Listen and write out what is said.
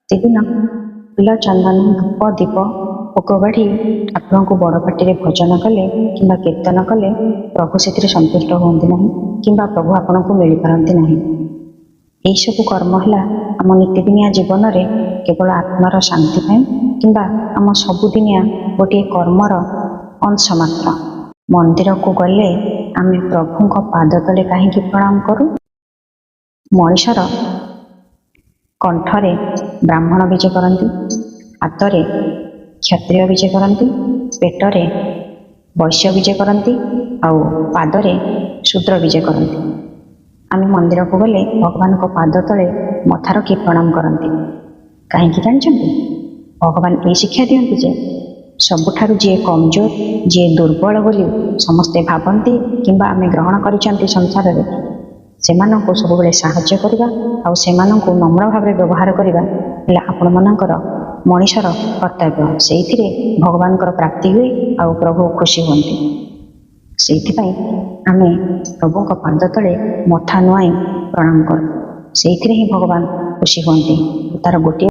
ପ୍ରତିଦିନ ଫୁଲ ଚନ୍ଦନ ଧୂପ ଦୀପ ଭୋଗ ବାଢ଼ି ଠାକୁରଙ୍କୁ ବଡ଼ ପାଟିରେ ଭଜନ କଲେ କିମ୍ବା କୀର୍ତ୍ତନ କଲେ ପ୍ରଭୁ ସେଥିରେ ସନ୍ତୁଷ୍ଟ ହୁଅନ୍ତି ନାହିଁ କିମ୍ବା ପ୍ରଭୁ ଆପଣଙ୍କୁ ମିଳିପାରନ୍ତି ନାହିଁ। ଏହିସବୁ କର୍ମ ହେଲା ଆମ ନୀତିଦିନିଆ ଜୀବନରେ କେବଳ ଆତ୍ମାର ଶାନ୍ତି ପାଇଁ କିମ୍ବା ଆମ ସବୁଦିନିଆ ଗୋଟିଏ କର୍ମର ଅଂଶ ମାତ୍ର। ମନ୍ଦିରକୁ ଗଲେ ଆମେ ପ୍ରଭୁଙ୍କ ପାଦ ତଳେ କାହିଁକି ପ୍ରଣାମ କରୁ? ମଣିଷର କଣ୍ଠରେ ବ୍ରାହ୍ମଣ ବିଜେ କରନ୍ତି, ହାତରେ କ୍ଷତ୍ରିୟ ବିଜେ କରନ୍ତି, ପେଟରେ ବୈଶ୍ୟ ବିଜେ କରନ୍ତି ଆଉ ପାଦରେ ଶୂଦ୍ର ବିଜେ କରନ୍ତି। ଆମେ ମନ୍ଦିରକୁ ଗଲେ ଭଗବାନଙ୍କ ପାଦ ତଳେ ମଥା ରଖି ପ୍ରଣାମ କରନ୍ତି। କାହିଁକି ଜାଣିଛନ୍ତି? ଭଗବାନ ଏହି ଶିକ୍ଷା ଦିଅନ୍ତି ଯେ ସବୁଠାରୁ ଯିଏ କମଜୋର, ଯିଏ ଦୁର୍ବଳ ବୋଲି ସମସ୍ତେ ଭାବନ୍ତି କିମ୍ବା ଆମେ ଗ୍ରହଣ କରିଛନ୍ତି ସଂସାରରେ, ସେମାନଙ୍କୁ ସବୁବେଳେ ସାହାଯ୍ୟ କରିବା ଆଉ ସେମାନଙ୍କୁ ନମ୍ର ଭାବରେ ବ୍ୟବହାର କରିବା ହେଲା ଆପଣମାନଙ୍କର ମଣିଷର କର୍ତ୍ତବ୍ୟ। ସେଇଥିରେ ଭଗବାନଙ୍କର ପ୍ରାପ୍ତି ହୁଏ ଆଉ ପ୍ରଭୁ ଖୁସି ହୁଅନ୍ତି। ସେଇଥିପାଇଁ ଆମେ ପ୍ରଭୁଙ୍କ ପାଦ ତଳେ ମଥା ନୁଆଇଁ ପ୍ରଣାମ କରୁ। ସେଇଥିରେ ହିଁ ଭଗବାନ ଖୁସି ହୁଅନ୍ତି। ତାର ଗୋଟିଏ